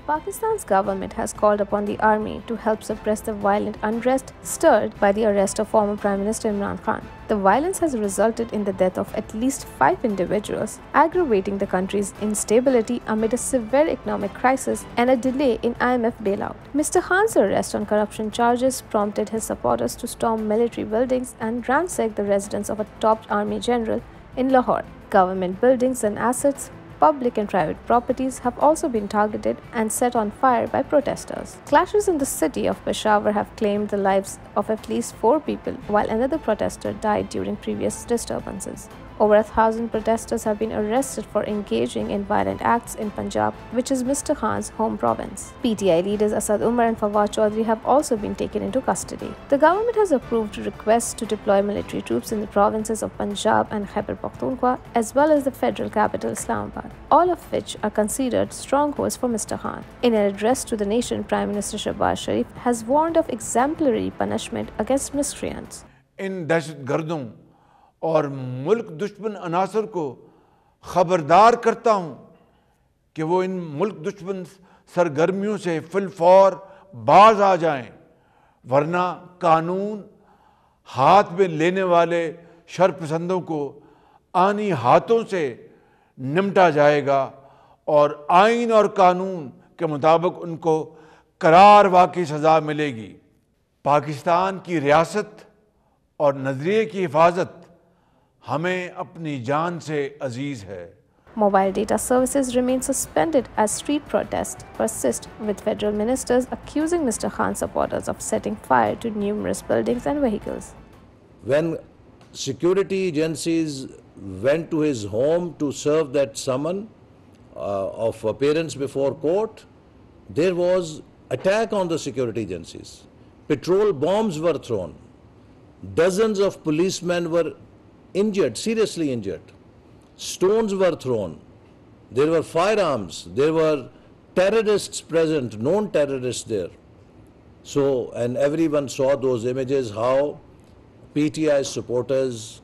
Pakistan's government has called upon the army to help suppress the violent unrest stirred by the arrest of former Prime Minister Imran Khan. The violence has resulted in the death of at least 5 individuals, aggravating the country's instability amid a severe economic crisis and a delay in IMF bailout. Mr. Khan's arrest on corruption charges prompted his supporters to storm military buildings and ransack the residence of a top army general in Lahore. Government buildings and assets, public and private properties have also been targeted and set on fire by protesters. Clashes in the city of Peshawar have claimed the lives of at least 4 people, while another protester died during previous disturbances. Over 1,000 protesters have been arrested for engaging in violent acts in Punjab, which is Mr. Khan's home province. PTI leaders Asad Umar and Fawad Chaudhry have also been taken into custody. The government has approved requests to deploy military troops in the provinces of Punjab and Khyber Pakhtunkhwa, as well as the federal capital Islamabad, all of which are considered strongholds for Mr. Khan. In an address to the nation, Prime Minister Shehbaz Sharif has warned of exemplary punishment against miscreants. In दहशतगर्दों और मुल्क दुश्मन अनासर को ख़बरदार करता हूँ कि वो इन मुल्क दुश्मन सरगर्मियों से फिलफौर बाज आ जाएं, वरना कानून हाथ में लेने वाले शरपसंदों को आनी हाथों से निमटा जाएगा और आइन और कानून के मुताबिक उनको करार वाक़ई सज़ा मिलेगी। पाकिस्तान की रियासत और नज़रिए की हिफाजत हमें अपनी जान से अजीज है। Mobile data services remain suspended as street protests persist, with federal ministers accusing Mr. Khan's supporters of setting fire to numerous buildings and vehicles. When security agencies went to his home to serve that summon of appearance before court, there was attack on the security agencies. Petrol bombs were thrown. Dozens of policemen were injured, seriously injured. Stones were thrown. There were firearms. There were terrorists present, known terrorists there. So, and everyone saw those images, how PTI supporters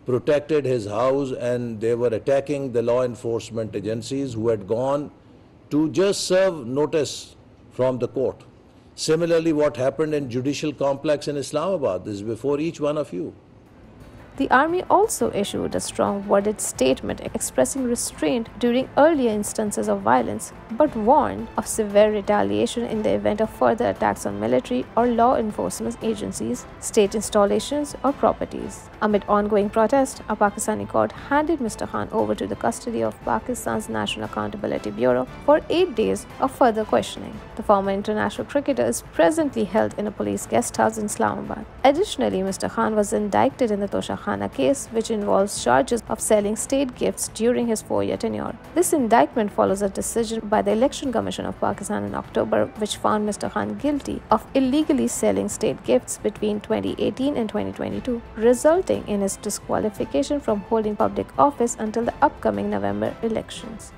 protected his house and they were attacking the law enforcement agencies who had gone to just serve notice from the court. Similarly, what happened in judicial complex in Islamabad, this is before each one of you. The army also issued a strong worded statement expressing restraint during earlier instances of violence, but warned of severe retaliation in the event of further attacks on military or law enforcement agencies, state installations, or properties. Amid ongoing protest, a Pakistani court handed Mr. Khan over to the custody of Pakistan's National Accountability Bureau for 8 days of further questioning. The former international cricketer is presently held in a police guest house in Islamabad. Additionally, Mr. Khan was indicted in the Tosha case, which involves charges of selling state gifts during his 4-year tenure. This indictment follows a decision by the Election Commission of Pakistan in October, which found Mr. Khan guilty of illegally selling state gifts between 2018 and 2022, resulting in his disqualification from holding public office until the upcoming November elections.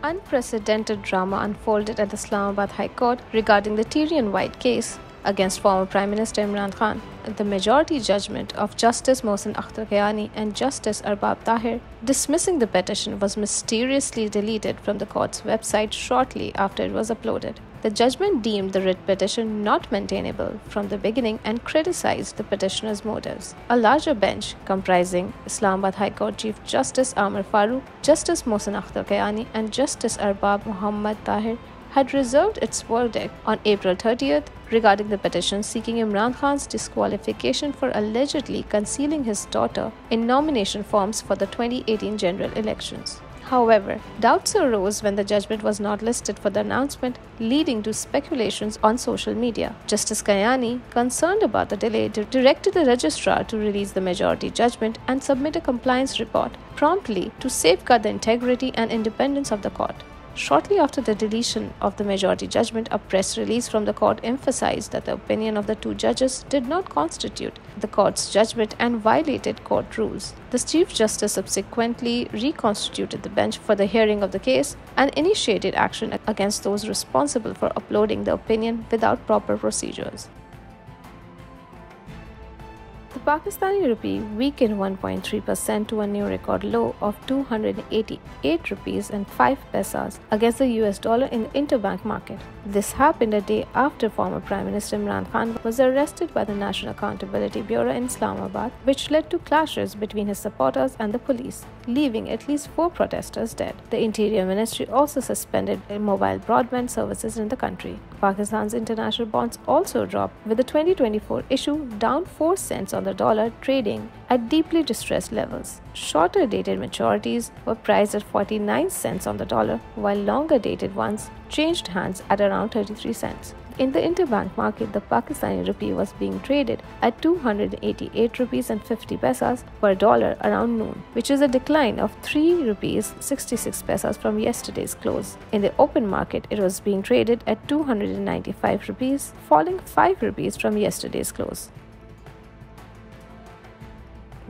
Unprecedented drama unfolded at the Islamabad High Court regarding the Tyrian White case against former Prime Minister Imran Khan. The majority judgment of Justice Mohsin Akhtar Kayani and Justice Arbab Tahir dismissing the petition was mysteriously deleted from the court's website shortly after it was uploaded. The judgment deemed the writ petition not maintainable from the beginning and criticized the petitioner's motives. A larger bench comprising Islamabad High Court Chief Justice Amar Farooq, Justice Mohsin Akhtar Kayani and Justice Arbab Muhammad Tahir had reserved its verdict on April 30th regarding the petition seeking Imran Khan's disqualification for allegedly concealing his daughter in nomination forms for the 2018 general elections. However, doubts arose when the judgment was not listed for the announcement, leading to speculations on social media. Justice Kayani, concerned about the delay, directed the registrar to release the majority judgment and submit a compliance report promptly to safeguard the integrity and independence of the court. Shortly after the deletion of the majority judgment, a press release from the court emphasized that the opinion of the 2 judges did not constitute the court's judgment and violated court rules. The Chief Justice subsequently reconstituted the bench for the hearing of the case and initiated action against those responsible for uploading the opinion without proper procedures. The Pakistani rupee weakened 1.3% to a new record low of 288 rupees and 5 paisas against the US dollar in the interbank market. This happened a day after former Prime Minister Imran Khan was arrested by the National Accountability Bureau in Islamabad, which led to clashes between his supporters and the police, leaving at least 4 protesters dead. The Interior Ministry also suspended mobile broadband services in the country. Pakistan's international bonds also dropped, with the 2024 issue down 4 cents on the dollar, trading at deeply distressed levels. Shorter dated maturities were priced at 49 cents on the dollar, while longer dated ones changed hands at around 33 cents. In the interbank market, the Pakistani rupee was being traded at 288 rupees and 50 paisas per dollar around noon, which is a decline of 3 rupees 66 paisas from yesterday's close. In the open market, it was being traded at 295 rupees, falling 5 rupees from yesterday's close.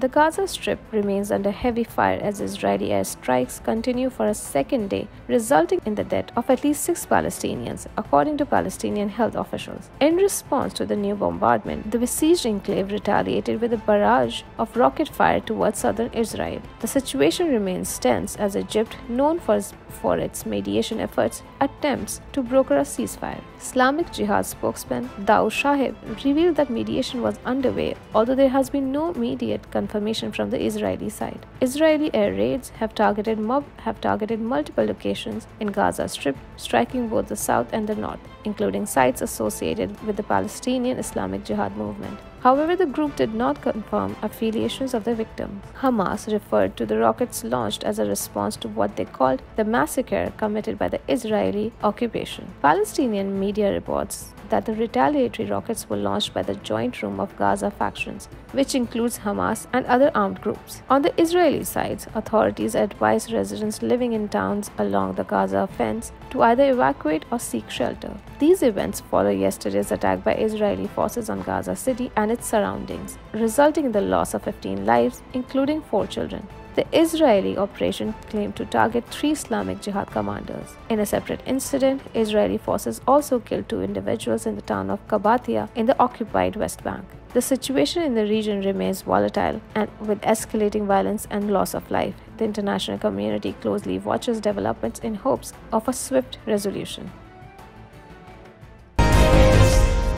The Gaza Strip remains under heavy fire as Israeli airstrikes continue for a second day, resulting in the death of at least 6 Palestinians, according to Palestinian health officials. In response to the new bombardment, the besieged enclave retaliated with a barrage of rocket fire towards southern Israel. The situation remains tense as Egypt, known for its mediation efforts, attempts to broker a ceasefire. Islamic Jihad spokesman Daoud Shahib revealed that mediation was underway, although there has been no immediate confirmation from the Israeli side. Israeli air raids have targeted multiple locations in Gaza Strip, striking both the south and the north, including sites associated with the Palestinian Islamic Jihad movement. However, the group did not confirm affiliations of the victims. Hamas referred to the rockets launched as a response to what they called the massacre committed by the Israeli occupation. Palestinian media reports that the retaliatory rockets were launched by the Joint Room of Gaza factions, which includes Hamas and other armed groups. On the Israeli side, authorities advised residents living in towns along the Gaza fence to either evacuate or seek shelter. These events follow yesterday's attack by Israeli forces on Gaza City and its surroundings, resulting in the loss of 15 lives, including 4 children. The Israeli operation claimed to target 3 Islamic Jihad commanders. In a separate incident, Israeli forces also killed 2 individuals in the town of Kabatia in the occupied West Bank. The situation in the region remains volatile, and with escalating violence and loss of life, the international community closely watches developments in hopes of a swift resolution.